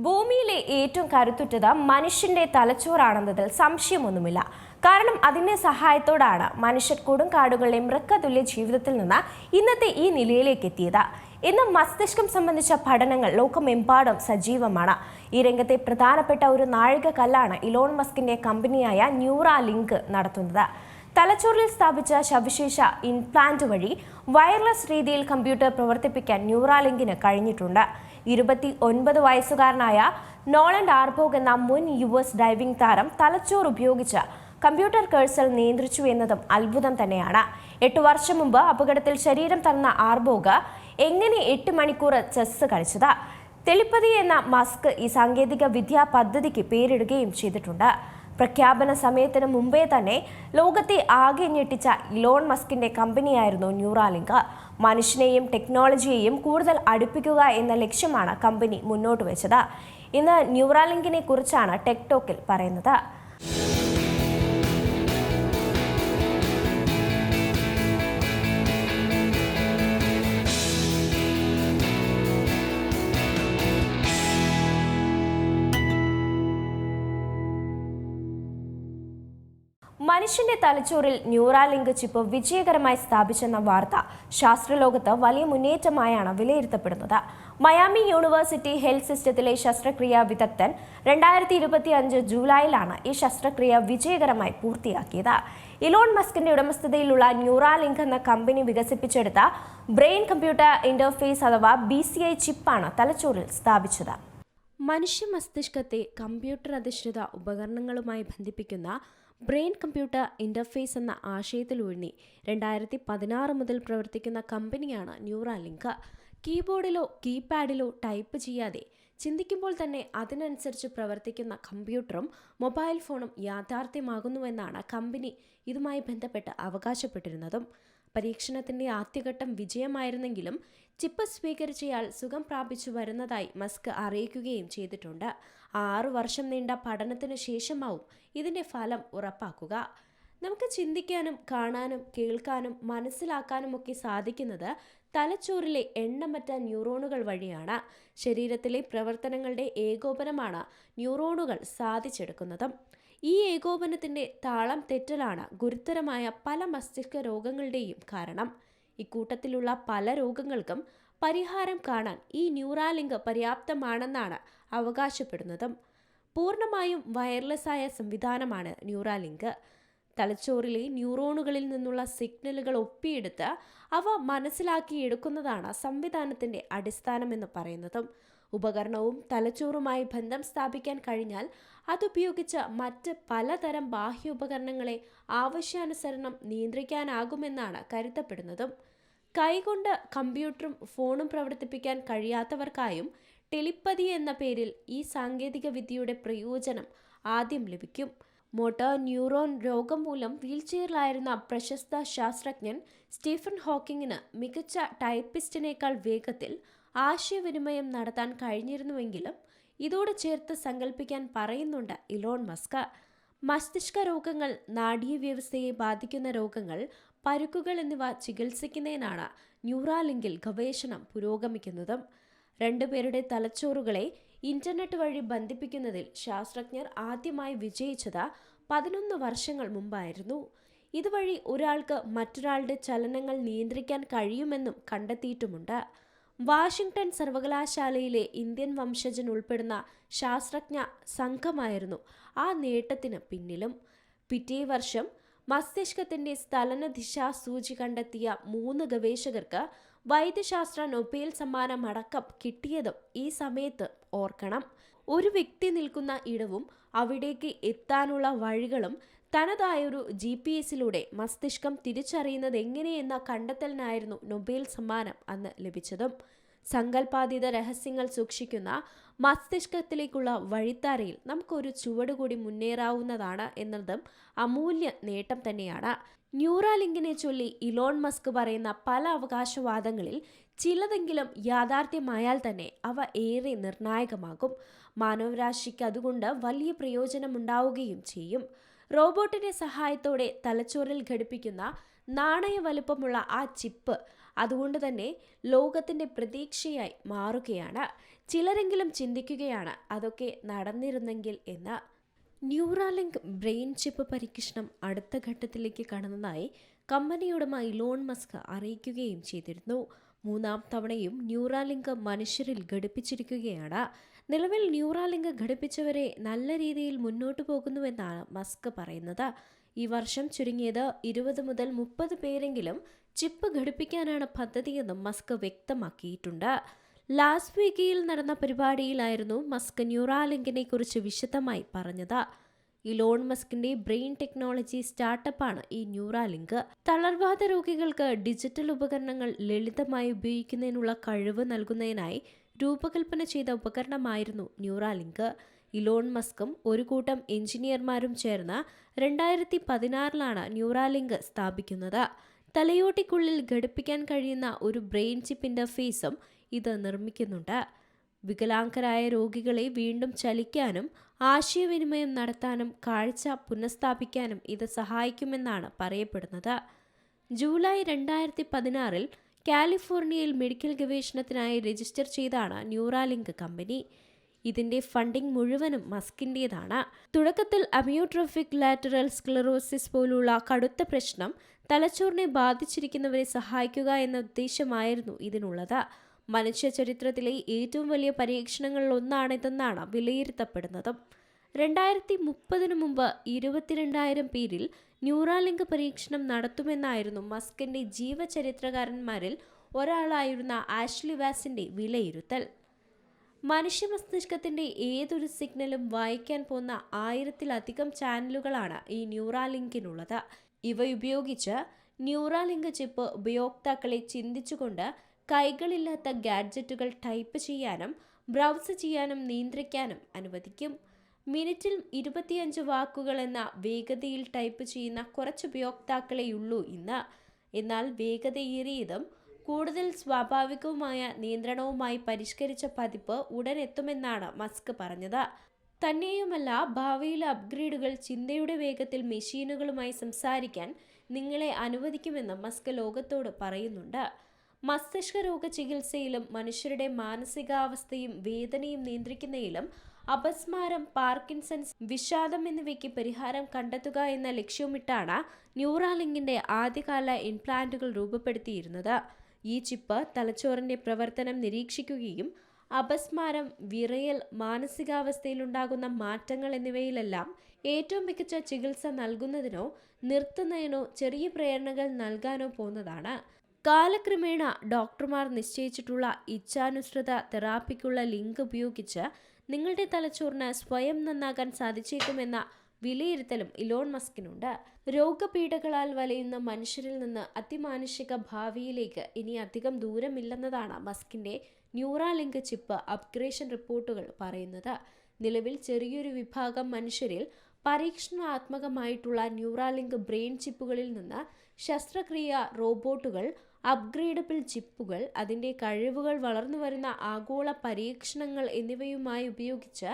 ഭൂമിയിലെ ഏറ്റവും കരുത്തുറ്റത് മനുഷ്യന്റെ തലച്ചോറാണെന്നതിൽ സംശയമൊന്നുമില്ല. കാരണം അതിന്റെ സഹായത്തോടാണ് മനുഷ്യർ കൊടുങ്കാടുകളുടെ മൃഗതുല്യ ജീവിതത്തിൽ നിന്ന് ഇന്നത്തെ ഈ നിലയിലേക്ക് എത്തിയത്. ഇന്ന് മസ്തിഷ്കം സംബന്ധിച്ച പഠനങ്ങൾ ലോകമെമ്പാടും സജീവമാണ്. ഈ രംഗത്തെ പ്രധാനപ്പെട്ട ഒരു നാഴികക്കല്ലാണ് ഇലോൺ മസ്കിന്റെ കമ്പനിയായ ന്യൂറാലിങ്ക് നടത്തുന്നത്. തലച്ചോറിൽ സ്ഥാപിച്ച സവിശേഷ ഇംപ്ലാന്റ് വഴി വയർലെസ് രീതിയിൽ കമ്പ്യൂട്ടർ പ്രവർത്തിപ്പിക്കാൻ ന്യൂറാലിങ്കിന് കഴിഞ്ഞിട്ടുണ്ട്. 29 വയസ്സുകാരനായ നോളൻ ആർബോഗ് എന്ന മുൻ US ഡൈവിംഗ് താരം തലച്ചോർ ഉപയോഗിച്ച് കമ്പ്യൂട്ടർ കേഴ്സൽ നിയന്ത്രിച്ചു എന്നതും അത്ഭുതം തന്നെയാണ്. 8 വർഷം മുമ്പ് അപകടത്തിൽ ശരീരം തന്ന ആർബോഗ് എങ്ങനെ 8 മണിക്കൂർ ചെസ് കളിച്ചത്? ടെലിപ്പതി എന്ന മസ്ക് ഈ സാങ്കേതിക വിദ്യാ പദ്ധതിക്ക് പേരിടുകയും ചെയ്തിട്ടുണ്ട്. പ്രഖ്യാപന സമയത്തിന് മുമ്പേ തന്നെ ലോകത്തെ ആകെ ഞെട്ടിച്ച ഇലോൺ മസ്കിന്റെ കമ്പനിയായിരുന്നു ന്യൂറാലിങ്ക്. മനുഷ്യനെയും ടെക്നോളജിയെയും കൂടുതൽ അടുപ്പിക്കുക എന്ന ലക്ഷ്യമാണ് കമ്പനി മുന്നോട്ട് വെച്ചത്. ഇന്ന് ന്യൂറാലിങ്കിനെ കുറിച്ചാണ് ടെക് ടോക്കിൽ പറയുന്നത്. മനുഷ്യന്റെ തലച്ചോറിൽ ന്യൂറാലിങ്ക് ചിപ്പ് വിജയകരമായി സ്ഥാപിച്ചെന്ന വാർത്ത ശാസ്ത്രലോകത്ത് വലിയ മുന്നേറ്റമായാണ് വിലയിരുത്തപ്പെടുന്നത്. മയാമി യൂണിവേഴ്സിറ്റി ഹെൽത്ത് സിസ്റ്റത്തിലെ ശസ്ത്രക്രിയാ വിദഗ്ധൻ 2025 ജൂലൈയിലാണ് ഈ ശസ്ത്രക്രിയ വിജയകരമായി പൂർത്തിയാക്കിയത്. ഇലോൺ മസ്കിന്റെ ഉടമസ്ഥതയിലുള്ള ന്യൂറാലിങ്ക് എന്ന കമ്പനി വികസിപ്പിച്ചെടുത്ത ബ്രെയിൻ കമ്പ്യൂട്ടർ ഇന്റർഫേസ് അഥവാ BCI ചിപ്പാണ് തലച്ചോറിൽ സ്ഥാപിച്ചത്. മനുഷ്യ മസ്തിഷ്കത്തെ കമ്പ്യൂട്ടർ അധിഷ്ഠിത ഉപകരണങ്ങളുമായി ബന്ധിപ്പിക്കുന്ന ബ്രെയിൻ കമ്പ്യൂട്ടർ ഇന്റർഫേസ് എന്ന ആശയത്തിലൂന്നി 2016 മുതൽ പ്രവർത്തിക്കുന്ന കമ്പനിയാണ് ന്യൂറാലിങ്ക്. കീബോർഡിലോ കീപാഡിലോ ടൈപ്പ് ചെയ്യാതെ ചിന്തിക്കുമ്പോൾ തന്നെ അതിനനുസരിച്ച് പ്രവർത്തിക്കുന്ന കമ്പ്യൂട്ടറും മൊബൈൽ ഫോണും യാഥാർത്ഥ്യമാകുന്നുവെന്നാണ് കമ്പനി ഇതുമായി ബന്ധപ്പെട്ട് അവകാശപ്പെട്ടിരുന്നതും. പരീക്ഷണത്തിന്റെ ആദ്യഘട്ടം വിജയമായിരുന്നെങ്കിലും ചിപ്പ് സ്വീകരിച്ചയാൾ സുഖം പ്രാപിച്ചു വരുന്നതായി മസ്ക് അറിയിക്കുകയും ചെയ്തിട്ടുണ്ട്. 6 വർഷം നീണ്ട പഠനത്തിനു ശേഷമാവും ഇതിന്റെ ഫലം ഉറപ്പാക്കുക. നമുക്ക് ചിന്തിക്കാനും കാണാനും കേൾക്കാനും മനസ്സിലാക്കാനുമൊക്കെ സാധിക്കുന്നത് തലച്ചോറിലെ എണ്ണമറ്റ ന്യൂറോണുകൾ വഴിയാണ്. ശരീരത്തിലെ പ്രവർത്തനങ്ങളുടെ ഏകോപനമാണ് ന്യൂറോണുകൾ സാധിച്ചെടുക്കുന്നത്. ഈ ഏകോപനത്തിന്റെ താളം തെറ്റലാണ് ഗുരുതരമായ പല മസ്തിഷ്ക രോഗങ്ങളുടെയും കാരണം. ഇക്കൂട്ടത്തിലുള്ള പല രോഗങ്ങൾക്കും പരിഹാരം കാണാൻ ഈ ന്യൂറാലിങ്ക് പര്യാപ്തമാണെന്നാണ് അവകാശപ്പെടുന്നതും. പൂർണ്ണമായും വയർലെസ്സായ സംവിധാനമാണ് ന്യൂറാലിങ്ക്. തലച്ചോറിലെ ന്യൂറോണുകളിൽ നിന്നുള്ള സിഗ്നലുകൾ ഒപ്പിയെടുത്ത് അവ മനസ്സിലാക്കിയെടുക്കുന്നതാണ് സംവിധാനത്തിന്റെ അടിസ്ഥാനമെന്ന് പറയുന്നതും. ഉപകരണവും തലച്ചോറുമായി ബന്ധം സ്ഥാപിക്കാൻ കഴിഞ്ഞാൽ അതുപയോഗിച്ച് മറ്റ് പലതരം ബാഹ്യ ഉപകരണങ്ങളെ ആവശ്യാനുസരണം നിയന്ത്രിക്കാനാകുമെന്നാണ് കരുതപ്പെടുന്നതും. കൈകൊണ്ട് കമ്പ്യൂട്ടറും ഫോണും പ്രവർത്തിപ്പിക്കാൻ കഴിയാത്തവർക്കായും ടെലിപ്പതി എന്ന പേരിൽ ഈ സാങ്കേതിക വിദ്യയുടെ പ്രയോജനം ആദ്യം ലഭിക്കും. മോട്ടോർ ന്യൂറോൺ രോഗം മൂലം വീൽചെയറിലായിരുന്ന പ്രശസ്ത ശാസ്ത്രജ്ഞൻ സ്റ്റീഫൻ ഹോക്കിങ്ങിന് മികച്ച ടൈപ്പിസ്റ്റിനേക്കാൾ വേഗത്തിൽ ആശയവിനിമയം നടത്താൻ കഴിഞ്ഞിരുന്നുവെങ്കിലും ഇതോട് ചേർത്ത് സങ്കല്പിക്കാൻ പറയുന്നുണ്ട് ഇലോൺ മസ്ക്. മസ്തിഷ്ക രോഗങ്ങൾ, നാഡീവ്യവസ്ഥയെ ബാധിക്കുന്ന രോഗങ്ങൾ, പരുക്കുകൾ എന്നിവ ചികിത്സിക്കുന്നതിനാണ് ന്യൂറാലിങ്കിൽ ഗവേഷണം പുരോഗമിക്കുന്നതും. 2 പേരുടെ തലച്ചോറുകളെ ഇന്റർനെറ്റ് വഴി ബന്ധിപ്പിക്കുന്നതിൽ ശാസ്ത്രജ്ഞർ ആദ്യമായി വിജയിച്ചത് 11 വർഷങ്ങൾ മുമ്പായിരുന്നു. ഇതുവഴി ഒരാൾക്ക് മറ്റൊരാളുടെ ചലനങ്ങൾ നിയന്ത്രിക്കാൻ കഴിയുമെന്നും കണ്ടെത്തിയിട്ടുമുണ്ട്. വാഷിംഗ്ടൺ സർവകലാശാലയിലെ ഇന്ത്യൻ വംശജൻ ഉൾപ്പെടുന്ന ശാസ്ത്രജ്ഞ സംഘമായിരുന്നു ആ നേട്ടത്തിന് പിന്നിലും. പിറ്റേ വർഷം മസ്തിഷ്കത്തിന്റെ സ്ഥലന ദിശാസൂചി കണ്ടെത്തിയ 3 ഗവേഷകർക്ക് വൈദ്യശാസ്ത്ര നൊബേൽ സമ്മാനം അടക്കം കിട്ടിയതും ഈ സമയത്ത് ഓർക്കണം. ഒരു വ്യക്തി നിൽക്കുന്ന ഇടവും അവിടേക്ക് എത്താനുള്ള വഴികളും തനതായൊരു GPS-ലൂടെ മസ്തിഷ്കം തിരിച്ചറിയുന്നത് എങ്ങനെയെന്ന കണ്ടെത്തലിനായിരുന്നു നൊബേൽ സമ്മാനം അന്ന് ലഭിച്ചതും. സങ്കല്പാതീത രഹസ്യങ്ങൾ സൂക്ഷിക്കുന്ന മസ്തിഷ്കത്തിലേക്കുള്ള വഴിത്താരയിൽ നമുക്കൊരു ചുവട് കൂടി മുന്നേറാവുന്നതാണ് എന്നതും അമൂല്യ നേട്ടം തന്നെയാണ്. ന്യൂറാലിങ്കിനെ ചൊല്ലി ഇലോൺ മസ്ക് പറയുന്ന പല അവകാശവാദങ്ങളിൽ ചിലതെങ്കിലും യാഥാർത്ഥ്യമായാൽ തന്നെ അവ ഏറെ നിർണായകമാകും. മാനവരാശിക്ക് അതുകൊണ്ട് വലിയ പ്രയോജനമുണ്ടാവുകയും ചെയ്യും. റോബോട്ടിന്റെ സഹായത്തോടെ തലച്ചോറിൽ ഘടിപ്പിക്കുന്ന നാണയ വലുപ്പമുള്ള ആ ചിപ്പ് അതുകൊണ്ട് തന്നെ ലോകത്തിൻ്റെ പ്രതീക്ഷയായി മാറുകയാണ്. ചിലരെങ്കിലും ചിന്തിക്കുകയാണ് അതൊക്കെ നടന്നിരുന്നെങ്കിൽ എന്ന്. ന്യൂറാലിങ്ക് ബ്രെയിൻ ചിപ്പ് പരീക്ഷണം അടുത്ത ഘട്ടത്തിലേക്ക് കടന്നതായി കമ്പനി ഉടമ ഇലോൺ മസ്ക് അറിയിക്കുകയും ചെയ്തിരുന്നു. 3-ാം തവണയും ന്യൂറാലിങ്ക് മനുഷ്യരിൽ ഘടിപ്പിച്ചിരിക്കുകയാണ്. നിലവിൽ ന്യൂറാലിങ്ക് ഘടിപ്പിച്ചവരെ നല്ല രീതിയിൽ മുന്നോട്ടു പോകുന്നുവെന്നാണ് മസ്ക് പറയുന്നത്. ഈ വർഷം ചുരുങ്ങിയത് 20 മുതൽ 30 പേരെങ്കിലും ചിപ്പ് ഘടിപ്പിക്കാനാണ് പദ്ധതിയെന്നും മസ്ക് വ്യക്തമാക്കിയിട്ടുണ്ട്. ലാസ് വേഗയിൽ നടന്ന പരിപാടിയിലായിരുന്നു മസ്ക് ന്യൂറാലിങ്കിനെ കുറിച്ച് വിശദമായി പറഞ്ഞത്. ഇലോൺ മസ്കിന്റെ ബ്രെയിൻ ടെക്നോളജി സ്റ്റാർട്ടപ്പാണ് ഈ ന്യൂറാലിങ്ക്. തളർവാദ രോഗികൾക്ക് ഡിജിറ്റൽ ഉപകരണങ്ങൾ ലളിതമായി ഉപയോഗിക്കുന്നതിനുള്ള കഴിവ് നൽകുന്നതിനായി രൂപകൽപ്പന ചെയ്ത ഉപകരണമായിരുന്നു ന്യൂറാലിങ്ക്. ഇലോൺ മസ്കും ഒരു കൂട്ടം എഞ്ചിനീയർമാരും ചേർന്ന് 2016 ന്യൂറാലിങ്ക് സ്ഥാപിക്കുന്നത്. തലയോട്ടിക്കുള്ളിൽ ഘടിപ്പിക്കാൻ കഴിയുന്ന ഒരു ബ്രെയിൻ ചിപ്പ് ഇന്റർഫേസും ഇത് നിർമ്മിക്കുന്നുണ്ട്. വികലാംഗരായ രോഗികളെ വീണ്ടും ചലിക്കാനും ആശയവിനിമയം നടത്താനും കാഴ്ച പുനഃസ്ഥാപിക്കാനും ഇത് സഹായിക്കുമെന്നാണ് പറയപ്പെടുന്നത്. ജൂലൈ 2016 കാലിഫോർണിയയിൽ മെഡിക്കൽ ഗവേഷണത്തിനായി രജിസ്റ്റർ ചെയ്താണ് ന്യൂറാലിങ്ക് കമ്പനി. ഇതിന്റെ ഫണ്ടിംഗ് മുഴുവനും മസ്കിൻ്റേതാണ്. തുടക്കത്തിൽ അമിയോട്രോഫിക് ലാറ്ററൽ സ്ക്ലെറോസിസ് പോലുള്ള കടുത്ത പ്രശ്നം തലച്ചോറിനെ ബാധിച്ചിരിക്കുന്നവരെ സഹായിക്കുക എന്ന ഉദ്ദേശമായിരുന്നു ഇതിനുള്ളത്. മനുഷ്യ ചരിത്രത്തിലെ ഏറ്റവും വലിയ പരീക്ഷണങ്ങളിലൊന്നാണിതെന്നാണ് വിലയിരുത്തപ്പെടുന്നത്. 2030 മുമ്പ് 22,000 പേരിൽ ന്യൂറാലിങ്ക് പരീക്ഷണം നടത്തുമെന്നായിരുന്നു മസ്കിന്റെ ജീവചരിത്രകാരന്മാരിൽ ഒരാളായിരുന്ന ആഷ്ലി വാസിന്റെ വിലയിരുത്തൽ. മനുഷ്യ മസ്തിഷ്കത്തിന്റെ ഏതൊരു സിഗ്നലും വായിക്കാൻ പോകുന്ന 1000-ലധികം ചാനലുകളാണ് ഈ ന്യൂറാലിങ്കിനുള്ളത്. ഇവ ഉപയോഗിച്ച് ന്യൂറാലിങ്ക് ചിപ്പ് ഉപയോക്താക്കളെ ചിന്തിച്ചുകൊണ്ട് കൈകളില്ലാത്ത ഗാഡ്ജറ്റുകൾ ടൈപ്പ് ചെയ്യാനും ബ്രൗസ് ചെയ്യാനും നിയന്ത്രിക്കാനും അനുവദിക്കും. മിനിറ്റിൽ 25 വാക്കുകൾ എന്ന വേഗതയിൽ ടൈപ്പ് ചെയ്യുന്ന കുറച്ച് ഉപയോക്താക്കളെയുള്ളൂ ഇന്ന്. എന്നാൽ വേഗതയേറിയതും കൂടുതൽ സ്വാഭാവികവുമായ നിയന്ത്രണവുമായി പരിഷ്കരിച്ച പതിപ്പ് ഉടൻ എത്തുമെന്നാണ് മസ്ക് പറഞ്ഞത്. തന്നെയുമല്ല, ഭാവിയിലെ അപ്ഗ്രേഡുകൾ ചിന്തയുടെ വേഗത്തിൽ മെഷീനുകളുമായി സംസാരിക്കാൻ നിങ്ങളെ അനുവദിക്കുമെന്ന് മസ്ക് ലോകത്തോട് പറയുന്നുണ്ട്. മസ്തിഷ്ക രോഗ ചികിത്സയിലും മനുഷ്യരുടെ മാനസികാവസ്ഥയും വേദനയും നിയന്ത്രിക്കുന്നതിലും അപസ്മാരം, പാർക്കിൻസൺസ്, വിഷാദം എന്നിവയ്ക്ക് പരിഹാരം കണ്ടെത്തുക എന്ന ലക്ഷ്യമിട്ടാണ് ന്യൂറാലിങ്കിന്റെ ആദ്യകാല ഇംപ്ലാന്റുകൾ രൂപപ്പെടുത്തിയിരുന്നത്. ഈ ചിപ്പ് തലച്ചോറിന്റെ പ്രവർത്തനം നിരീക്ഷിക്കുകയും അപസ്മാരം, വിറയൽ, മാനസികാവസ്ഥയിലുണ്ടാകുന്ന മാറ്റങ്ങൾ എന്നിവയിലെല്ലാം ഏറ്റവും മികച്ച ചികിത്സ നൽകുന്നതിനോ നിർത്തുന്നതിനോ ചെറിയ പ്രേരണകൾ നൽകാനോ പോകുന്നതാണ്. കാലക്രമേണ ഡോക്ടർമാർ നിശ്ചയിച്ചിട്ടുള്ള ഇച്ഛാനുസൃത തെറാപ്പിക്കുള്ള ലിങ്ക് ഉപയോഗിച്ച് നിങ്ങളുടെ തലച്ചോറിന് സ്വയം നന്നാക്കാൻ സാധിച്ചേക്കുമെന്ന വിലയിരുത്തലും ഇലോൺ മസ്കിനുണ്ട്. രോഗപീഠകളാൽ വലയുന്ന മനുഷ്യരിൽ നിന്ന് അതിമാനുഷിക ഭാവിയിലേക്ക് ഇനി അധികം ദൂരമില്ലെന്നതാണ് മസ്കിന്റെ ന്യൂറാലിങ്ക് ചിപ്പ് അപ്ഗ്രേഷൻ റിപ്പോർട്ടുകൾ പറയുന്നത്. നിലവിൽ ചെറിയൊരു വിഭാഗം മനുഷ്യരിൽ പരീക്ഷണാത്മകമായിട്ടുള്ള ന്യൂറാലിങ്ക് ബ്രെയിൻ ചിപ്പുകളിൽ നിന്ന് ശസ്ത്രക്രിയ റോബോട്ടുകൾ, അപ്ഗ്രേഡബിൾ ചിപ്പുകൾ, അതിൻ്റെ കഴിവുകൾ വളർന്നുവരുന്ന ആഗോള പരീക്ഷണങ്ങൾ എന്നിവയുമായി ഉപയോഗിച്ച്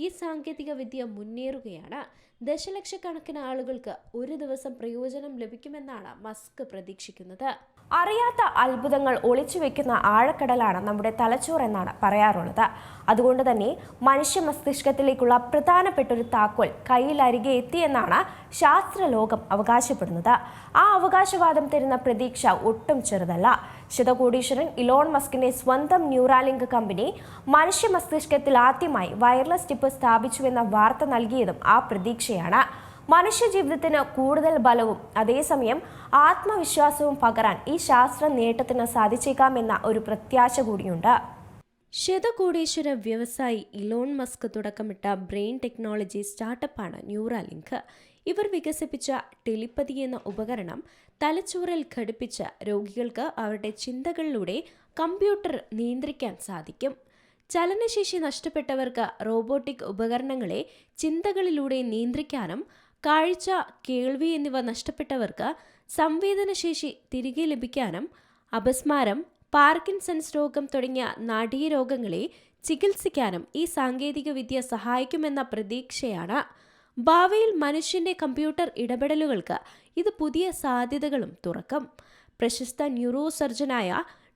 ഈ സാങ്കേതിക വിദ്യ മുന്നേറുകയാണ്. ദശലക്ഷക്കണക്കിന് ആളുകൾക്ക് ഒരു ദിവസം പ്രയോജനം ലഭിക്കുമെന്നാണ് മസ്ക് പ്രതീക്ഷിക്കുന്നത്. അറിയാത്ത അത്ഭുതങ്ങൾ ഒളിച്ചു വെക്കുന്ന ആഴക്കടലാണ് നമ്മുടെ തലച്ചോർ എന്നാണ് പറയാറുള്ളത്. അതുകൊണ്ട് തന്നെ മനുഷ്യ മസ്തിഷ്കത്തിലേക്കുള്ള പ്രധാനപ്പെട്ട ഒരു താക്കോൽ കയ്യിലരികെ എത്തിയെന്നാണ് ശാസ്ത്രലോകം അവകാശപ്പെടുന്നത്. ആ അവകാശവാദം തരുന്ന പ്രതീക്ഷ ഒട്ടും ചെറുതല്ല. ശതകോടീശ്വരൻ ഇലോൺ മസ്കിന്റെ സ്വന്തം ന്യൂറാലിങ്ക് കമ്പനി മനുഷ്യ മസ്തിഷ്കത്തിൽ ആദ്യമായി വയർലെസ് ചിപ്പ് സ്ഥാപിച്ചുവെന്ന വാർത്ത നൽകിയതും ആ പ്രതീക്ഷയാണ്. മനുഷ്യ ജീവിതത്തിന് കൂടുതൽ ബലവും അതേസമയം ആത്മവിശ്വാസവും പകരാൻ ഈ ശാസ്ത്ര നേട്ടത്തിന് സാധിച്ചേക്കാമെന്ന ഒരു പ്രത്യാശ കൂടിയുണ്ട്. ശതകോടീശ്വര വ്യവസായി ഇലോൺ മസ്ക് തുടക്കമിട്ട ബ്രെയിൻ ടെക്നോളജി സ്റ്റാർട്ടപ്പാണ് ന്യൂറാലിങ്ക്. ഇവർ വികസിപ്പിച്ച ടെലിപ്പതി എന്ന ഉപകരണം തലച്ചോറിൽ ഘടിപ്പിച്ച രോഗികൾക്ക് അവരുടെ ചിന്തകളിലൂടെ കമ്പ്യൂട്ടർ നിയന്ത്രിക്കാൻ സാധിക്കും. ചലനശേഷി നഷ്ടപ്പെട്ടവർക്ക് റോബോട്ടിക് ഉപകരണങ്ങളെ ചിന്തകളിലൂടെ നിയന്ത്രിക്കാനും കാഴ്ച, കേൾവി എന്നിവ നഷ്ടപ്പെട്ടവർക്ക് സംവേദനശേഷി തിരികെ ലഭിക്കാനും അപസ്മാരം, പാർക്കിൻസൺസ് രോഗം തുടങ്ങിയ നാഡീരോഗങ്ങളെ ചികിത്സിക്കാനും ഈ സാങ്കേതിക വിദ്യ സഹായിക്കുമെന്ന പ്രതീക്ഷയാണ്. ഭാവിയിൽ മനുഷ്യന്റെ കമ്പ്യൂട്ടർ ഇടപെടലുകൾക്ക് ഇത് പുതിയ സാധ്യതകളും തുറക്കും. പ്രശസ്ത ന്യൂറോ സർജനായ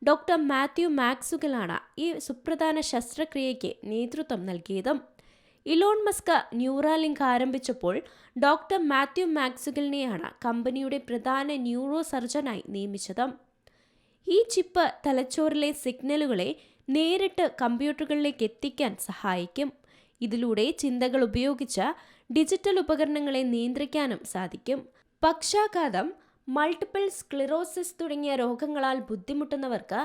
ഡോക്ടർ മാത്യു മാക്സുവലാണ് ഈ സുപ്രധാന ശസ്ത്രക്രിയയ്ക്ക് നേതൃത്വം നൽകിയത്. ഇലോൺ മസ്ക് ന്യൂറാലിങ്ക് ആരംഭിച്ചപ്പോൾ ഡോക്ടർ മാത്യു മാക്സുവലിനെയാണ് കമ്പനിയുടെ പ്രധാന ന്യൂറോ സർജനായി നിയമിച്ചത്. ഈ ചിപ്പ് തലച്ചോറിലെ സിഗ്നലുകളെ നേരിട്ട് കമ്പ്യൂട്ടറുകളിലേക്ക് എത്തിക്കാൻ സഹായിക്കും. ഇതിലൂടെ ചിന്തകൾ ഉപയോഗിച്ച് ഡിജിറ്റൽ ഉപകരണങ്ങളെ നിയന്ത്രിക്കാനും സാധിക്കും. പക്ഷാഘാതം, മൾട്ടിപ്പിൾ സ്ക്ലിറോസിസ് തുടങ്ങിയ രോഗങ്ങളാൽ ബുദ്ധിമുട്ടുന്നവർക്ക്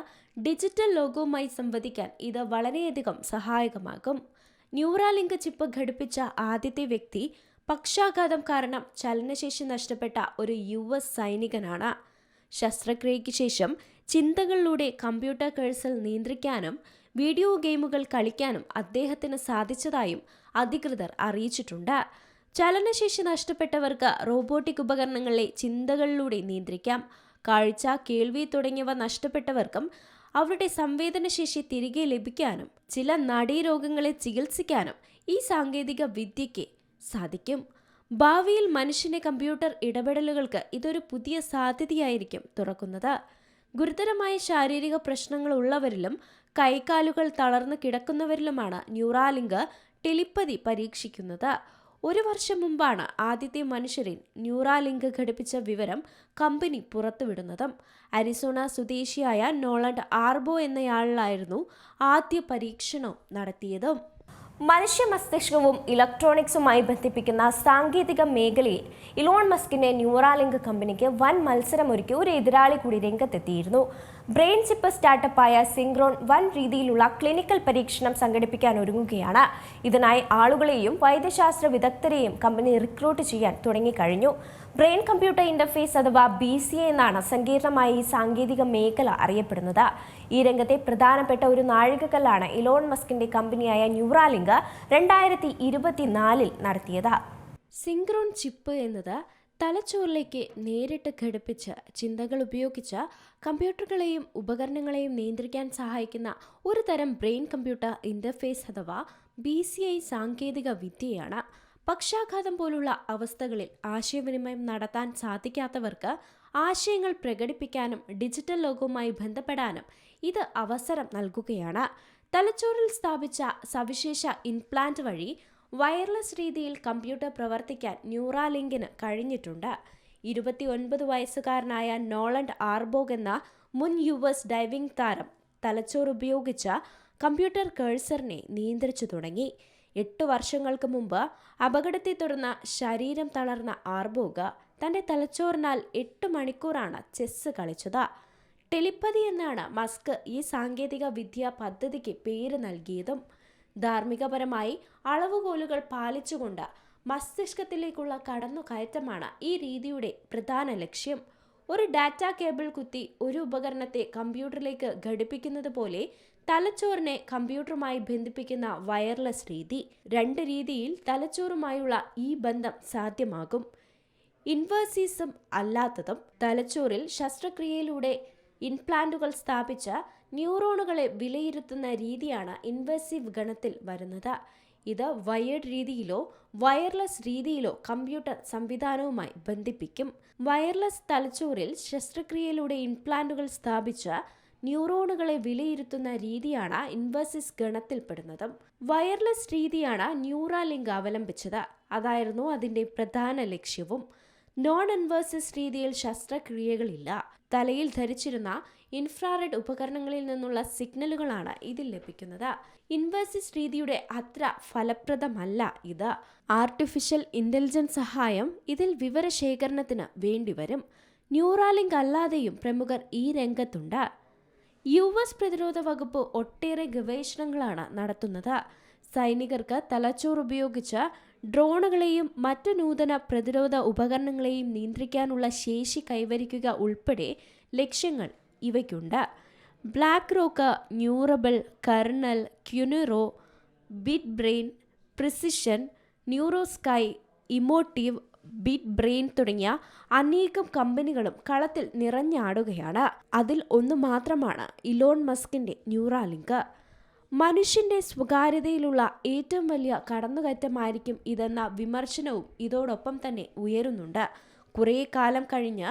ഡിജിറ്റൽ ലോകവുമായി സംവദിക്കാൻ ഇത് വളരെയധികം സഹായകമാകും. ന്യൂറാലിങ്ക് ചിപ്പ് ഘടിപ്പിച്ച ആദ്യത്തെ വ്യക്തി പക്ഷാഘാതം കാരണം ചലനശേഷി നഷ്ടപ്പെട്ട ഒരു US സൈനികനാണ്. ശസ്ത്രക്രിയയ്ക്ക് ശേഷം ചിന്തകളിലൂടെ കമ്പ്യൂട്ടർ കഴ്സർ നിയന്ത്രിക്കാനും വീഡിയോ ഗെയിമുകൾ കളിക്കാനും അദ്ദേഹത്തിന് സാധിച്ചതായും അധികൃതർ അറിയിച്ചിട്ടുണ്ട്. ചലനശേഷി നഷ്ടപ്പെട്ടവർക്ക് റോബോട്ടിക് ഉപകരണങ്ങളെ ചിന്തകളിലൂടെ നിയന്ത്രിക്കാം. കാഴ്ച, കേൾവി തുടങ്ങിയവ നഷ്ടപ്പെട്ടവർക്കും അവരുടെ സംവേദനശേഷി തിരികെ ലഭിക്കാനും ചില നാഡീരോഗങ്ങളെ ചികിത്സിക്കാനും ഈ സാങ്കേതിക വിദ്യയ്ക്ക് സാധിക്കും. ഭാവിയിൽ മനുഷ്യന്റെ കമ്പ്യൂട്ടർ ഇടപെടലുകൾക്ക് ഇതൊരു പുതിയ സാധ്യതയായിരിക്കും തുറക്കുന്നത്. ഗുരുതരമായ ശാരീരിക പ്രശ്നങ്ങൾ ഉള്ളവരിലും കൈകാലുകൾ തളർന്നു കിടക്കുന്നവരിലുമാണ് ന്യൂറാലിങ്ക് ടെലിപ്പതി പരീക്ഷിക്കുന്നത്. 1 വർഷം മുമ്പാണ് ആദ്യത്തെ മനുഷ്യരിൽ ന്യൂറാലിങ്ക് ഘടിപ്പിച്ച വിവരം കമ്പനി പുറത്തുവിടുന്നത്. അരിസോണ സ്വദേശിയായ നോളണ്ട് ആർബോ എന്നയാളിലായിരുന്നു ആദ്യ പരീക്ഷണം നടത്തിയത്. മനുഷ്യ മസ്തിഷ്കവും ഇലക്ട്രോണിക്സുമായി ബന്ധിപ്പിക്കുന്ന സാങ്കേതിക മേഖലയിൽ ഇലോൺ മസ്കിന്റെ ന്യൂറാലിങ്ക് കമ്പനിക്ക് വൻ മത്സരമൊരുക്കി ഒരു എതിരാളി കൂടി രംഗത്തെത്തിയിരുന്നു. ബ്രെയിൻ ചിപ്പ് സ്റ്റാർട്ടപ്പായ സിങ്ക്രോൺ വൻ രീതിയിലുള്ള ക്ലിനിക്കൽ പരീക്ഷണം സംഘടിപ്പിക്കാൻ ഒരുങ്ങുകയാണ്. ഇതിനായി ആളുകളെയും വൈദ്യശാസ്ത്ര വിദഗ്ധരെയും കമ്പനി റിക്രൂട്ട് ചെയ്യാൻ തുടങ്ങിക്കഴിഞ്ഞു. ബ്രെയിൻ കമ്പ്യൂട്ടർ ഇന്റർഫേസ് അഥവാ BCA എന്നാണ് സങ്കീർണമായ ഈ സാങ്കേതിക മേഖല അറിയപ്പെടുന്നത്. ഈ രംഗത്തെ പ്രധാനപ്പെട്ട ഒരു നാഴികക്കല്ലാണ് ഇലോൺ മസ്കിന്റെ കമ്പനിയായ ന്യൂറാലിങ്ക് 2024 നടത്തിയത്. സിങ്ക്രോൺ ചിപ്പ് എന്നത് തലച്ചോറിലേക്ക് നേരിട്ട് ഘടിപ്പിച്ച് ചിന്തകൾ ഉപയോഗിച്ച് കമ്പ്യൂട്ടറുകളെയും ഉപകരണങ്ങളെയും നിയന്ത്രിക്കാൻ സഹായിക്കുന്ന ഒരു തരം ബ്രെയിൻ കമ്പ്യൂട്ടർ ഇന്റർഫേസ് അഥവാ BCI സാങ്കേതിക വിദ്യയാണ്. പക്ഷാഘാതം പോലുള്ള അവസ്ഥകളിൽ ആശയവിനിമയം നടത്താൻ സാധിക്കാത്തവർക്ക് ആശയങ്ങൾ പ്രകടിപ്പിക്കാനും ഡിജിറ്റൽ ലോകവുമായി ബന്ധപ്പെടാനും ഇത് അവസരം നൽകുകയാണ്. തലച്ചോറിൽ സ്ഥാപിച്ച സവിശേഷ ഇംപ്ലാന്റ് വഴി വയർലെസ് രീതിയിൽ കമ്പ്യൂട്ടർ പ്രവർത്തിക്കാൻ ന്യൂറാലിങ്കിന് കഴിഞ്ഞിട്ടുണ്ട്. 29 വയസ്സുകാരനായ നോളണ്ട് ആർബോഗ് എന്ന മുൻ US ഡൈവിംഗ് താരം തലച്ചോർ ഉപയോഗിച്ച കമ്പ്യൂട്ടർ കഴ്സറിനെ നിയന്ത്രിച്ചു തുടങ്ങി. 8 വർഷങ്ങൾക്ക് മുമ്പ് അപകടത്തെ തുടർന്ന് ശരീരം തളർന്ന ആർബോഗ് തന്റെ തലച്ചോറിനാൽ 8 മണിക്കൂറാണ് ചെസ്സ് കളിച്ചത്. ടെലിപ്പതി എന്നാണ് മസ്ക് ഈ സാങ്കേതിക വിദ്യാ പദ്ധതിക്ക് പേര് നൽകിയതും. ധാർമ്മികപരമായി അളവുകോലുകൾ പാലിച്ചുകൊണ്ട് മസ്തിഷ്കത്തിലേക്കുള്ള കടന്നുകയറ്റമാണ് ഈ രീതിയുടെ പ്രധാന ലക്ഷ്യം. ഒരു ഡാറ്റ കേബിൾ കുത്തി ഒരു ഉപകരണത്തെ കമ്പ്യൂട്ടറിലേക്ക് ഘടിപ്പിക്കുന്നത് പോലെ തലച്ചോറിനെ കമ്പ്യൂട്ടറുമായി ബന്ധിപ്പിക്കുന്ന വയർലെസ് രീതി. 2 രീതിയിൽ തലച്ചോറുമായുള്ള ഈ ബന്ധം സാധ്യമാകും. ഇൻവേസീസും അല്ലാത്തതും. തലച്ചോറിൽ ശസ്ത്രക്രിയയിലൂടെ ഇംപ്ലാന്റുകൾ സ്ഥാപിച്ച ന്യൂറോണുകളെ വിലയിരുത്തുന്ന രീതിയാണ് ഇൻവേസീവ് ഗണത്തിൽ വരുന്നത്. ഇത് വയേർഡ് രീതിയിലോ വയർലെസ് രീതിയിലോ കമ്പ്യൂട്ടർ സംവിധാനവുമായി ബന്ധിപ്പിക്കും. വയർലെസ് തലച്ചോറിൽ ശസ്ത്രക്രിയയിലൂടെ ഇംപ്ലാന്റുകൾ സ്ഥാപിച്ച ന്യൂറോണുകളെ വിലയിരുത്തുന്ന രീതിയാണ് ഇൻവേസീവ് ഗണത്തിൽപ്പെടുന്നത്. വയർലെസ് രീതിയാണ് ന്യൂറാലിങ്ക് അവലംബിച്ചത്. അതായിരുന്നു അതിന്റെ പ്രധാന ലക്ഷ്യവും. നോൺ ഇൻവേസീവ് രീതിയിൽ ശസ്ത്രക്രിയകളില്ല. തലയിൽ ധരിച്ചിരുന്ന ഇൻഫ്രാറെഡ് ഉപകരണങ്ങളിൽ നിന്നുള്ള സിഗ്നലുകളാണ് ഇതിൽ ലഭിക്കുന്നത്. ഇൻവേസീവ് രീതിയുടെ അത്ര ഫലപ്രദമല്ല ഇത്. ആർട്ടിഫിഷ്യൽ ഇന്റലിജൻസ് സഹായം ഇതിൽ വിവരശേഖരണത്തിന് വേണ്ടിവരും. ന്യൂറാലിങ്ക് അല്ലാതെയും പ്രമുഖർ ഈ രംഗത്തുണ്ട്. US പ്രതിരോധ വകുപ്പ് ഒട്ടേറെ ഗവേഷണങ്ങളാണ് നടത്തുന്നത്. സൈനികർക്ക് തലച്ചോർ ഉപയോഗിച്ച് ഡ്രോണുകളെയും മറ്റു നൂതന പ്രതിരോധ ഉപകരണങ്ങളെയും നിയന്ത്രിക്കാനുള്ള ശേഷി കൈവരിക്കുക ഉൾപ്പെടെ ലക്ഷ്യങ്ങൾ ഇവയ്ക്കുണ്ട്. ബ്ലാക്ക് റോക്ക്, ന്യൂറബിൾ, കർണൽ, ക്യുനിറോ, Bitbrain, Precision, NeuroSky, Emotiv, Bitbrain തുടങ്ങിയ അനേകം കമ്പനികളും കളത്തിൽ നിറഞ്ഞാടുകയാണ്. അതിൽ ഒന്ന് മാത്രമാണ് ഇലോൺ മസ്കിന്റെ ന്യൂറാലിങ്ക്. മനുഷ്യന്റെ സ്വകാര്യതയിലുള്ള ഏറ്റവും വലിയ കടന്നുകയറ്റമായിരിക്കും ഇതെന്ന വിമർശനവും ഇതോടൊപ്പം തന്നെ ഉയരുന്നുണ്ട്. കുറേ കാലം കഴിഞ്ഞ്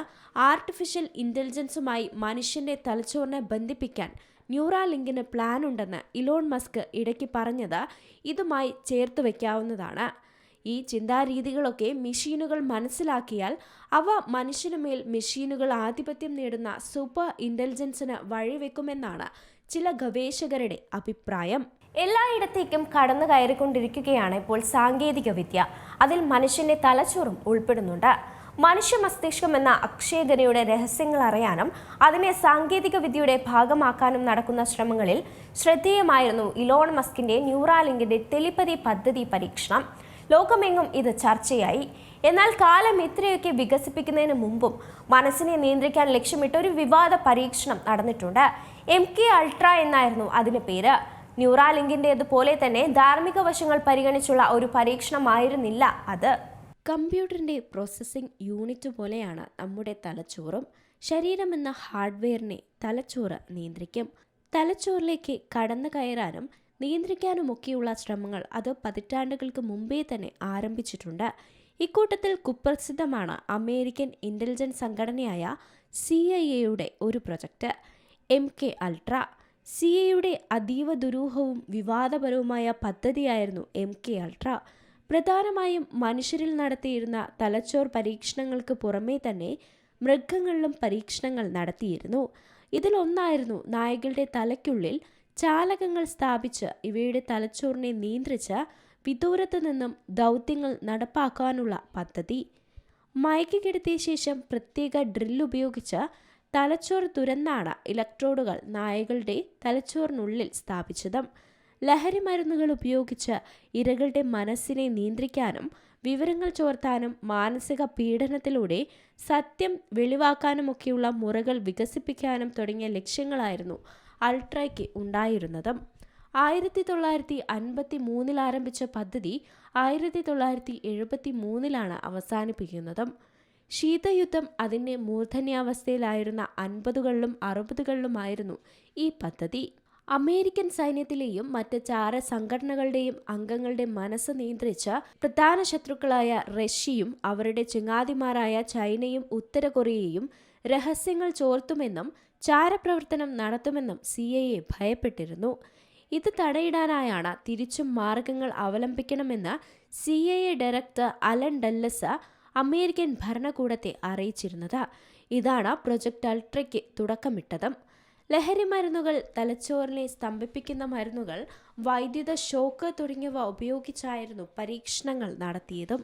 ആർട്ടിഫിഷ്യൽ ഇൻ്റലിജൻസുമായി മനുഷ്യൻ്റെ തലച്ചോറിനെ ബന്ധിപ്പിക്കാൻ ന്യൂറാലിങ്കിന് പ്ലാൻ ഉണ്ടെന്ന് ഇലോൺ മസ്ക് ഇടയ്ക്ക് പറഞ്ഞത് ഇതുമായി ചേർത്ത് വയ്ക്കാവുന്നതാണ്. ഈ ചിന്താരീതികളൊക്കെ മെഷീനുകൾ മനസ്സിലാക്കിയാൽ അവ മനുഷ്യനുമേൽ മെഷീനുകൾ ആധിപത്യം നേടുന്ന സൂപ്പർ ഇൻ്റലിജൻസിന് വഴിവെക്കുമെന്നാണ് ചില ഗവേഷകരുടെ അഭിപ്രായം. എല്ലായിടത്തേക്കും കടന്നു കയറിക്കൊണ്ടിരിക്കുകയാണ് ഇപ്പോൾ സാങ്കേതിക വിദ്യ. അതിൽ മനുഷ്യന്റെ തലച്ചോറും ഉൾപ്പെടുന്നുണ്ട്. മനുഷ്യ മസ്തിഷ്കം എന്ന അക്ഷയഖനിയുടെ രഹസ്യങ്ങൾ അറിയാനും അതിനെ സാങ്കേതിക വിദ്യയുടെ ഭാഗമാക്കാനും നടക്കുന്ന ശ്രമങ്ങളിൽ ശ്രദ്ധേയമായിരുന്നു ഇലോൺ മസ്കിന്റെ ന്യൂറാലിങ്കിന്റെ ടെലിപ്പതി പദ്ധതി പരീക്ഷണം. ലോകമെങ്ങും ഇത് ചർച്ചയായി. എന്നാൽ കാലം ഇത്രയൊക്കെ വികസിപ്പിക്കുന്നതിന് മുമ്പും മനസ്സിനെ നിയന്ത്രിക്കാൻ ലക്ഷ്യമിട്ട് ഒരു വിവാദ പരീക്ഷണം നടന്നിട്ടുണ്ട്. MK Ultra എന്നായിരുന്നു അതിന് പേര്. ന്യൂറാലിങ്കിൻ്റെതുപോലെ തന്നെ ധാർമ്മിക വശങ്ങൾ പരിഗണിച്ചുള്ള ഒരു പരീക്ഷണമായിരുന്നില്ല അത്. കമ്പ്യൂട്ടറിൻ്റെ പ്രോസസ്സിംഗ് യൂണിറ്റ് പോലെയാണ് നമ്മുടെ തലച്ചോറും. ശരീരമെന്ന ഹാർഡ്വെയറിനെ തലച്ചോറ് നിയന്ത്രിക്കും. തലച്ചോറിലേക്ക് കടന്നു കയറാനും നിയന്ത്രിക്കാനുമൊക്കെയുള്ള ശ്രമങ്ങൾ അത് പതിറ്റാണ്ടുകൾക്ക് മുമ്പേ തന്നെ ആരംഭിച്ചിട്ടുണ്ട്. ഇക്കൂട്ടത്തിൽ കുപ്രസിദ്ധമാണ് അമേരിക്കൻ ഇൻ്റലിജൻസ് സംഘടനയായ CIA ഒരു പ്രൊജക്റ്റ് MK Ultra. CIA അതീവ ദുരൂഹവും വിവാദപരവുമായ പദ്ധതിയായിരുന്നു MK Ultra. പ്രധാനമായും മനുഷ്യരിൽ നടത്തിയിരുന്ന തലച്ചോർ പരീക്ഷണങ്ങൾക്ക് പുറമേ തന്നെ മൃഗങ്ങളിലും പരീക്ഷണങ്ങൾ നടത്തിയിരുന്നു. ഇതിലൊന്നായിരുന്നു നായകളുടെ തലയ്ക്കുള്ളിൽ ചാലകങ്ങൾ സ്ഥാപിച്ച് ഇവയുടെ തലച്ചോറിനെ നിയന്ത്രിച്ച് വിദൂരത്തു നിന്നും ദൗത്യങ്ങൾ നടപ്പാക്കാനുള്ള പദ്ധതി. മയക്കിക്കിടത്തിയ ശേഷം പ്രത്യേക ഡ്രിൽ ഉപയോഗിച്ച് തലച്ചോറ് തുരന്നാണ് ഇലക്ട്രോഡുകൾ നായകളുടെ തലച്ചോറിനുള്ളിൽ സ്ഥാപിച്ചത്. ലഹരി മരുന്നുകൾ ഉപയോഗിച്ച് ഇരകളുടെ മനസ്സിനെ നിയന്ത്രിക്കാനും വിവരങ്ങൾ ചോർത്താനും മാനസിക പീഡനത്തിലൂടെ സത്യം വെളിവാക്കാനുമൊക്കെയുള്ള മുറകൾ വികസിപ്പിക്കാനും തുടങ്ങിയ ലക്ഷ്യങ്ങളായിരുന്നു അൾട്രയ്ക്ക് ഉണ്ടായിരുന്നത്. 1953 ആരംഭിച്ച പദ്ധതി 1973 അവസാനിപ്പിക്കുന്നത്. ശീതയുദ്ധം അതിൻ്റെ മൂർധന്യാവസ്ഥയിലായിരുന്ന 50കളിലും 60കളിലുമായിരുന്നു ഈ പദ്ധതി. അമേരിക്കൻ സൈന്യത്തിലെയും മറ്റ് ചാര സംഘടനകളുടെയും അംഗങ്ങളുടെ മനസ്സ് നിയന്ത്രിച്ച പ്രധാന ശത്രുക്കളായ റഷ്യയും അവരുടെ ചങ്ങാതിമാരായ ചൈനയും ഉത്തര കൊറിയയും രഹസ്യങ്ങൾ ചോർത്തുമെന്നും ചാരപ്രവർത്തനം നടത്തുമെന്നും CIA ഭയപ്പെട്ടിരുന്നു. ഇത് തടയിടാനായാണ് തിരിച്ചും മാർഗങ്ങൾ അവലംബിക്കണമെന്ന് CIA director Alan Dulles American ഭരണകൂടത്തെ അറിയിച്ചിരുന്നത്. ഇതാണ് പ്രൊജക്ട് അൾട്രയ്ക്ക് തുടക്കമിട്ടത്. ലഹരി മരുന്നുകൾ, തലച്ചോറിനെ സ്തംഭിപ്പിക്കുന്ന മരുന്നുകൾ, വൈദ്യുത ഷോക്ക് തുടങ്ങിയവ ഉപയോഗിച്ചായിരുന്നു പരീക്ഷണങ്ങൾ നടത്തിയതും.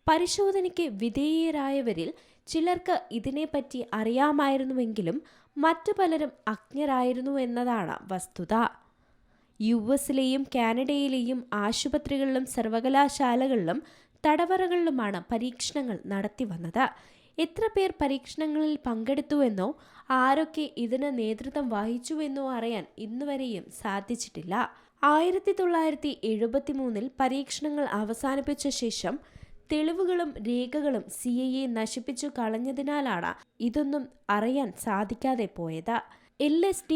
പരിശോധനയ്ക്ക് വിധേയരായവരിൽ ചിലർക്ക് ഇതിനെപ്പറ്റി അറിയാമായിരുന്നുവെങ്കിലും മറ്റു പലരും അജ്ഞരായിരുന്നു എന്നതാണ് വസ്തുത. US-ലെയും കാനഡയിലെയും ആശുപത്രികളിലും സർവകലാശാലകളിലും തടവറകളിലുമാണ് പരീക്ഷണങ്ങൾ നടത്തി വന്നത്. എത്ര പേർ പരീക്ഷണങ്ങളിൽ പങ്കെടുത്തുവെന്നോ ആരൊക്കെ ഇതിന് നേതൃത്വം വഹിച്ചുവെന്നോ അറിയാൻ ഇന്നുവരെയും സാധിച്ചിട്ടില്ല. 1973 പരീക്ഷണങ്ങൾ അവസാനിപ്പിച്ച ശേഷം തെളിവുകളും രേഖകളും CIA നശിപ്പിച്ചു കളഞ്ഞതിനാലാണ് ഇതൊന്നും അറിയാൻ സാധിക്കാതെ പോയത്. LSD,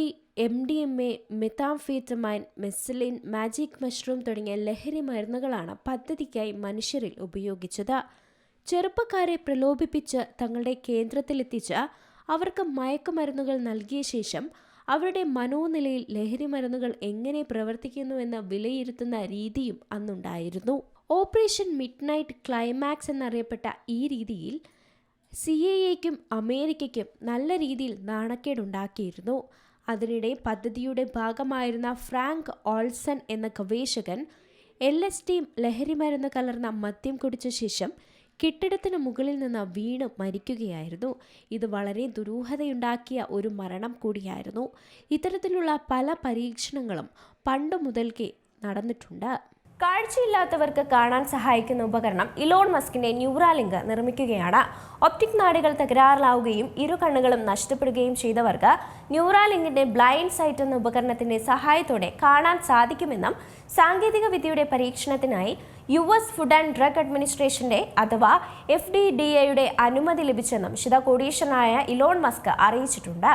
MDMA, മെത്താംഫെറ്റമൈൻ, മെസ്സലിൻ, മാജിക് മഷ്റൂം തുടങ്ങിയ ലഹരി മരുന്നുകളാണ് പദ്ധതിക്കായി മനുഷ്യരിൽ ഉപയോഗിച്ചത്. ചെറുപ്പക്കാരെ പ്രലോഭിപ്പിച്ച് തങ്ങളുടെ കേന്ദ്രത്തിലെത്തിച്ച് അവർക്ക് മയക്കുമരുന്നുകൾ നൽകിയ ശേഷം അവരുടെ മനോനിലയിൽ ലഹരി മരുന്നുകൾ എങ്ങനെ പ്രവർത്തിക്കുന്നുവെന്ന് വിലയിരുത്തുന്ന രീതിയും അന്നുണ്ടായിരുന്നു. ഓപ്പറേഷൻ മിഡ്നൈറ്റ് ക്ലൈമാക്സ് എന്നറിയപ്പെട്ട ഈ രീതിയിൽ CIAയ്ക്കും അമേരിക്കയ്ക്കും നല്ല രീതിയിൽ നാണക്കേടുണ്ടാക്കിയിരുന്നു. അതിനിടെ പദ്ധതിയുടെ ഭാഗമായിരുന്ന ഫ്രാങ്ക് ഓൾസൺ എന്ന ഗവേഷകൻ LSD ലഹരിമരുന്ന് കലർന്ന മദ്യം കുടിച്ച ശേഷം കെട്ടിടത്തിന് മുകളിൽ നിന്ന് വീണ് മരിക്കുകയായിരുന്നു. ഇത് വളരെ ദുരൂഹതയുണ്ടാക്കിയ ഒരു മരണം കൂടിയായിരുന്നു. ഇത്തരത്തിലുള്ള പല പരീക്ഷണങ്ങളും പണ്ടു മുതൽക്കേ നടന്നിട്ടുണ്ട്. കാഴ്ചയില്ലാത്തവർക്ക് കാണാൻ സഹായിക്കുന്ന ഉപകരണം ഇലോൺ മസ്കിന്റെ ന്യൂറാലിങ്ക് നിർമ്മിക്കുകയാണ്. ഒപ്റ്റിക് നാഡികൾ തകരാറിലാവുകയും ഇരു കണ്ണുകളും നഷ്ടപ്പെടുകയും ചെയ്തവർക്ക് ന്യൂറാലിങ്കിന്റെ ബ്ലൈൻഡ് സൈറ്റ് എന്ന ഉപകരണത്തിന്റെ സഹായത്തോടെ കാണാൻ സാധിക്കുമെന്നും സാങ്കേതിക വിദ്യയുടെ പരീക്ഷണത്തിനായി US ഫുഡ് ആൻഡ് ഡ്രഗ് അഡ്മിനിസ്ട്രേഷന്റെ അഥവാ FDDAയുടെ അനുമതി ലഭിച്ചെന്നും ശതകോടീശ്വരനായ ഇലോൺ മസ്ക് അറിയിച്ചിട്ടുണ്ട്.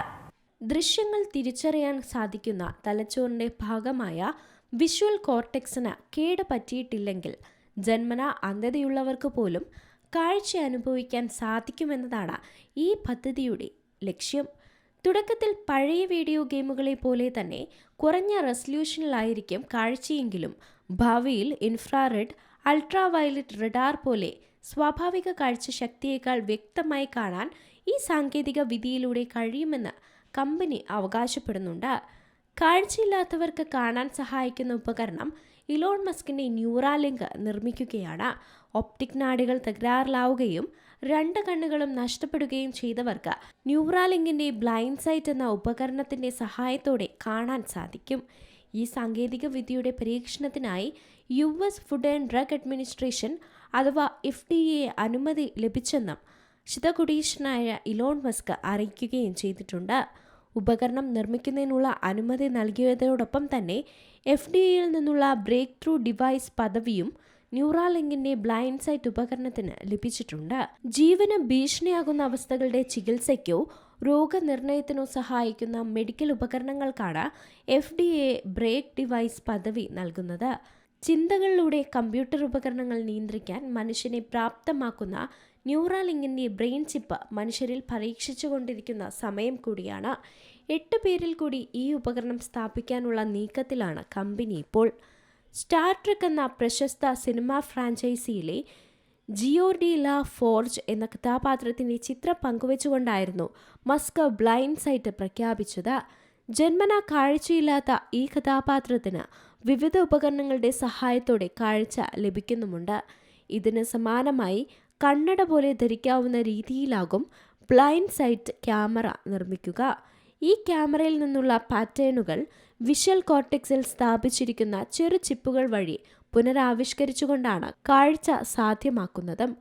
ദൃശ്യങ്ങൾ തിരിച്ചറിയാൻ സാധിക്കുന്ന തലച്ചോറിന്റെ ഭാഗമായ വിഷ്വൽ കോർട്ടെക്സിന് കേട് പറ്റിയിട്ടില്ലെങ്കിൽ ജന്മന അന്ധതയുള്ളവർക്ക് പോലും കാഴ്ച അനുഭവിക്കാൻ സാധിക്കുമെന്നതാണ് ഈ പദ്ധതിയുടെ ലക്ഷ്യം. തുടക്കത്തിൽ പഴയ വീഡിയോ ഗെയിമുകളെ പോലെ തന്നെ കുറഞ്ഞ റെസല്യൂഷനിലായിരിക്കും കാഴ്ചയെങ്കിലും ഭാവിയിൽ ഇൻഫ്രാറെഡ്, അൾട്രാവയലറ്റ് റഡാർ പോലെ സ്വാഭാവിക കാഴ്ച ശക്തിയേക്കാൾ വ്യക്തമായി കാണാൻ ഈ സാങ്കേതിക വിദ്യയിലൂടെ കഴിയുമെന്ന് കമ്പനി അവകാശപ്പെടുന്നുണ്ട്. കാഴ്ചയില്ലാത്തവർക്ക് കാണാൻ സഹായിക്കുന്ന ഉപകരണം ഇലോൺ മസ്കിന്റെ ന്യൂറാലിങ്ക് നിർമ്മിക്കുകയാണ്. ഒപ്റ്റിക് നാഡികൾ തകരാറിലാവുകയും 2 കണ്ണുകളും നഷ്ടപ്പെടുകയും ചെയ്തവർക്ക് ന്യൂറാലിങ്കിന്റെ ബ്ലൈൻഡ് സൈറ്റ് എന്ന ഉപകരണത്തിന്റെ സഹായത്തോടെ കാണാൻ സാധിക്കും. ഈ സാങ്കേതിക വിദ്യയുടെ പരീക്ഷണത്തിനായി US food and drug administration അഥവാ FDA അനുമതി ലഭിച്ചെന്നും ശതകോടീശ്വരനായ ഇലോൺ മസ്ക് അറിയിക്കുകയും ചെയ്തിട്ടുണ്ട്. ഉപകരണം നിർമ്മിക്കുന്നതിനുള്ള അനുമതി നൽകിയതോടൊപ്പം തന്നെ FDAയിൽ നിന്നുള്ള ബ്രേക്ക് ത്രൂ ഡിവൈസ് പദവിയും ന്യൂറാലിങ്കിന്റെ ബ്ലൈൻഡ് സൈറ്റ് ഉപകരണത്തിന് ലഭിച്ചിട്ടുണ്ട്. ജീവന് ഭീഷണിയാകുന്ന അവസ്ഥകളുടെ ചികിത്സയ്ക്കോ രോഗനിർണയത്തിനോ സഹായിക്കുന്ന മെഡിക്കൽ ഉപകരണങ്ങൾക്കാണ് FDA ബ്രേക്ക് ഡിവൈസ് പദവി നൽകുന്നത്. ചിന്തകളിലൂടെ കമ്പ്യൂട്ടർ ഉപകരണങ്ങൾ നിയന്ത്രിക്കാൻ മനുഷ്യനെ പ്രാപ്തമാക്കുന്ന ന്യൂറാലിങ്കിന്റെ ബ്രെയിൻ ചിപ്പ് മനുഷ്യരിൽ പരീക്ഷിച്ചുകൊണ്ടിരിക്കുന്ന സമയം കൂടിയാണ്. 8 പേരിൽ കൂടി ഈ ഉപകരണം സ്ഥാപിക്കാനുള്ള നീക്കത്തിലാണ് കമ്പനി ഇപ്പോൾ. സ്റ്റാർ ട്രെക്ക് എന്ന പ്രശസ്ത സിനിമാ ഫ്രാഞ്ചൈസിയിലെ ജിയോർഡി ലാ ഫോർജ് എന്ന കഥാപാത്രത്തിന്റെ ചിത്രം പങ്കുവച്ചുകൊണ്ടായിരുന്നു മസ്ക് ബ്ലൈൻഡ് സൈറ്റ് പ്രഖ്യാപിച്ചത്. ജന്മനാ കാഴ്ചയില്ലാത്ത ഈ കഥാപാത്രത്തിന് വിവിധ ഉപകരണങ്ങളുടെ സഹായത്തോടെ കാഴ്ച ലഭിക്കുന്നുമുണ്ട്. ഇതിന് സമാനമായി കണ്ണട പോലെ ധരിക്കാവുന്ന രീതിയിലാകും ബ്ലൈൻഡ് സൈറ്റ് ക്യാമറ നിർമ്മിക്കുക. ഈ ക്യാമറയിൽ നിന്നുള്ള പാറ്റേണുകൾ വിഷ്വൽ കോർട്ടെക്സിൽ സ്ഥാപിച്ചിരിക്കുന്ന ചെറു ചിപ്പുകൾ വഴി പുനരാവിഷ്കരിച്ചുകൊണ്ടാണ് കാഴ്ച സാധ്യമാക്കുന്നതും.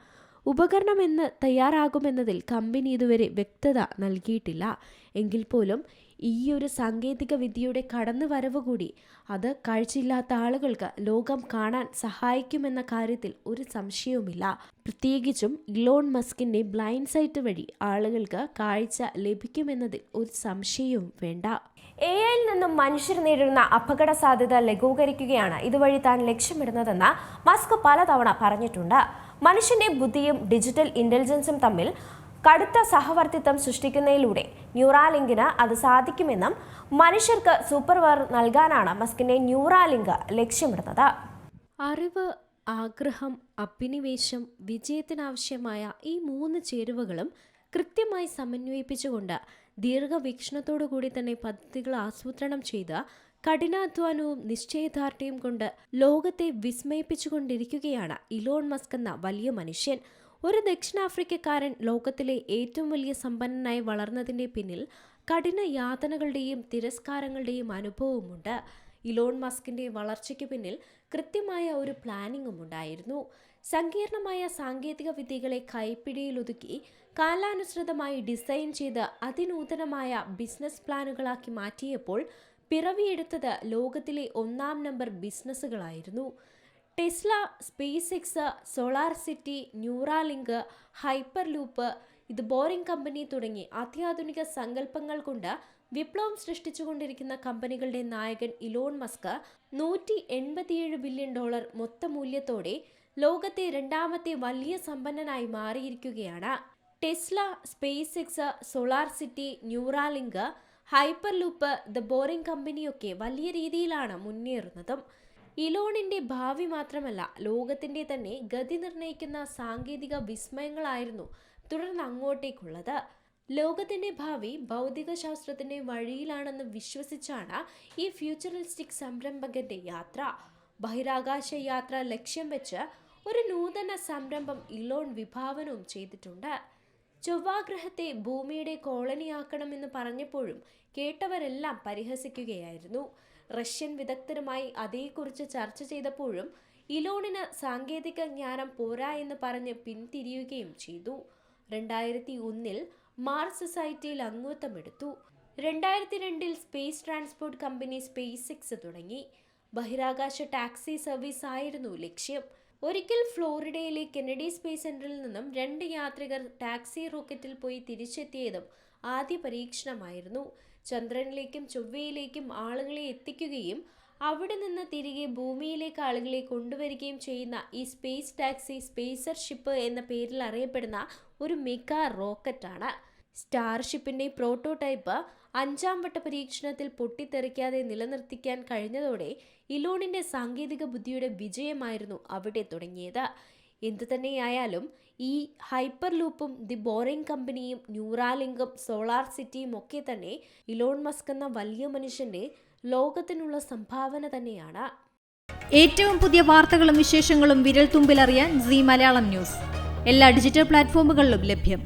ഉപകരണം എന്ന് തയ്യാറാകുമെന്നതിൽ കമ്പനി ഇതുവരെ വ്യക്തത നൽകിയിട്ടില്ല. എങ്കിൽ പോലും ഈയൊരു സാങ്കേതിക വിദ്യയുടെ കടന്നുവരവ് കൂടി അത് കാഴ്ചയില്ലാത്ത ആളുകൾക്ക് ലോകം കാണാൻ സഹായിക്കുമെന്ന കാര്യത്തിൽ ഒരു സംശയവുമില്ല. പ്രത്യേകിച്ചും ഇലോൺ മസ്കിന്റെ ബ്ലൈൻഡ് സൈറ്റ് വഴി ആളുകൾക്ക് കാഴ്ച ലഭിക്കുമെന്നതിൽ ഒരു സംശയവും വേണ്ട. AI-യിൽ നിന്നും മനുഷ്യർ നേരിടുന്ന അപകട സാധ്യത ലഘൂകരിക്കുകയാണ് ഇതുവഴി താൻ ലക്ഷ്യമിടുന്നതെന്ന് മസ്ക് പലതവണ പറഞ്ഞിട്ടുണ്ട്. മനുഷ്യന്റെ ബുദ്ധിയും ഡിജിറ്റൽ ഇന്റലിജൻസും തമ്മിൽ കടുത്ത സഹവർത്തിത്വം സൃഷ്ടിക്കുന്നതിലൂടെ ന്യൂറാലിങ്കിന് അത് സാധിക്കുമെന്നും മനുഷ്യർക്ക് സൂപ്പർ പവർ നൽകാനാണ് മസ്കിന്റെ ന്യൂറാലിങ്ക് ലക്ഷ്യമിടുന്നത്. അറിവ്, ആഗ്രഹം, അഭിനിവേശം, വിജയത്തിനാവശ്യമായ ഈ 3 ചേരുവകളും കൃത്യമായി സമന്വയിപ്പിച്ചുകൊണ്ട് ദീർഘവീക്ഷണത്തോടു കൂടി തന്നെ പദ്ധതികൾ ആസൂത്രണം ചെയ്ത് കഠിനാധ്വാനവും നിശ്ചയദാർഢ്യവും കൊണ്ട് ലോകത്തെ വിസ്മയിപ്പിച്ചുകൊണ്ടിരിക്കുകയാണ് ഇലോൺ മസ്ക് എന്ന വലിയ മനുഷ്യൻ. ഒരു ദക്ഷിണാഫ്രിക്കക്കാരൻ ലോകത്തിലെ ഏറ്റവും വലിയ സമ്പന്നനായി വളർന്നതിൻ്റെ പിന്നിൽ കഠിന യാതനകളുടെയും തിരസ്കാരങ്ങളുടെയും അനുഭവമുണ്ട്. ഇലോൺ മസ്കിന്റെ വളർച്ചയ്ക്ക് പിന്നിൽ കൃത്യമായ ഒരു പ്ലാനിങ്ങും ഉണ്ടായിരുന്നു. സങ്കീർണമായ സാങ്കേതിക വിദ്യകളെ കൈപ്പിടിയിലൊതുക്കി കാലാനുസൃതമായി ഡിസൈൻ ചെയ്ത് അതിനൂതനമായ ബിസിനസ് പ്ലാനുകളാക്കി മാറ്റിയപ്പോൾ പിറവിയെടുത്തത് ലോകത്തിലെ 1-ാം നമ്പർ ബിസിനസ്സുകളായിരുന്നു. Tesla, SpaceX, SolarCity, Neuralink, Hyperloop, ഇത് ബോറിംഗ് കമ്പനി തുടങ്ങി അത്യാധുനിക സങ്കല്പങ്ങൾ കൊണ്ട് വിപ്ലവം സൃഷ്ടിച്ചുകൊണ്ടിരിക്കുന്ന കമ്പനികളുടെ നായകൻ ഇലോൺ മസ്ക് $187 ബില്യൺ മൊത്ത മൂല്യത്തോടെ ലോകത്തെ 2ാമത്തെ വലിയ സമ്പന്നനായി മാറിയിരിക്കുകയാണ്. Tesla, SpaceX, SolarCity, Neuralink, Hyperloop, the Boring കമ്പനിയൊക്കെ വലിയ രീതിയിലാണ് മുന്നേറുന്നതും. ഇലോണിന്റെ ഭാവി മാത്രമല്ല, ലോകത്തിന്റെ തന്നെ ഗതി നിർണ്ണയിക്കുന്ന സാങ്കേതിക വിസ്മയങ്ങളായിരുന്നു തുടർന്ന് അങ്ങോട്ടേക്കുള്ളത്. ലോകത്തിന്റെ ഭാവി ഭൗതിക ശാസ്ത്രത്തിന്റെ വഴിയിലാണെന്ന് വിശ്വസിച്ചാണ് ഈ ഫ്യൂച്ചറിസ്റ്റിക് സംരംഭകന്റെ യാത്ര. ബഹിരാകാശ യാത്ര ലക്ഷ്യം വെച്ച് ഒരു നൂതന സംരംഭം ഇലോൺ വിഭാവനവും ചെയ്തിട്ടുണ്ട്. ചൊവ്വാഗ്രഹത്തെ ഭൂമിയുടെ കോളനിയാക്കണമെന്ന് പറഞ്ഞപ്പോഴും കേട്ടവരെല്ലാം പരിഹസിക്കുകയായിരുന്നു. റഷ്യൻ വിദഗ്ധരുമായി അതേക്കുറിച്ച് ചർച്ച ചെയ്തപ്പോഴും ഇലോണിന് സാങ്കേതിക ജ്ഞാനം പോരാ എന്ന് പറഞ്ഞ് പിന്തിരിയുകയും ചെയ്തു. 2001 മാർസ് സൊസൈറ്റിയിൽ അംഗത്വമെടുത്തു. 2002 space transport company space X തുടങ്ങി. ബഹിരാകാശ ടാക്സി സർവീസ് ആയിരുന്നു ലക്ഷ്യം. ഒരിക്കൽ ഫ്ലോറിഡയിലെ കെനഡി സ്പേസ് സെന്ററിൽ നിന്നും 2 യാത്രികർ ടാക്സി റോക്കറ്റിൽ പോയി തിരിച്ചെത്തിയതും ആദ്യ പരീക്ഷണമായിരുന്നു. ചന്ദ്രനിലേക്കും ചൊവ്വയിലേക്കും ആളുകളെ എത്തിക്കുകയും അവിടെ നിന്ന് തിരികെ ഭൂമിയിലേക്ക് ആളുകളെ കൊണ്ടുവരികയും ചെയ്യുന്ന ഈ സ്പേസ് ടാക്സി സ്പേസർ ഷിപ്പ് എന്ന പേരിൽ അറിയപ്പെടുന്ന ഒരു മെഗാ റോക്കറ്റാണ്. സ്റ്റാർഷിപ്പിന്റെ പ്രോട്ടോടൈപ്പ് 5ാം വട്ട പരീക്ഷണത്തിൽ പൊട്ടിത്തെറിക്കാതെ നിലനിർത്തിക്കാൻ കഴിഞ്ഞതോടെ ഇലോണിന്റെ സാങ്കേതിക ബുദ്ധിയുടെ വിജയമായിരുന്നു അവിടെ തുടങ്ങിയത്. എന്തുതന്നെയായാലും ഈ ഹൈപ്പർ ലൂപ്പും ദി ബോറിംഗ് കമ്പനിയും ന്യൂറാലിങ്കും സോളാർ സിറ്റിയും ഒക്കെ തന്നെ ഇലോൺ മസ്ക് എന്ന വലിയ മനുഷ്യന്റെ ലോകത്തിനുള്ള സംഭാവന തന്നെയാണ്. ഏറ്റവും പുതിയ വാർത്തകളും വിശേഷങ്ങളും വിരൽ തുമ്പിലറിയാൻ സീ മലയാളം ന്യൂസ് എല്ലാ ഡിജിറ്റൽ പ്ലാറ്റ്ഫോമുകളിലും ലഭ്യം.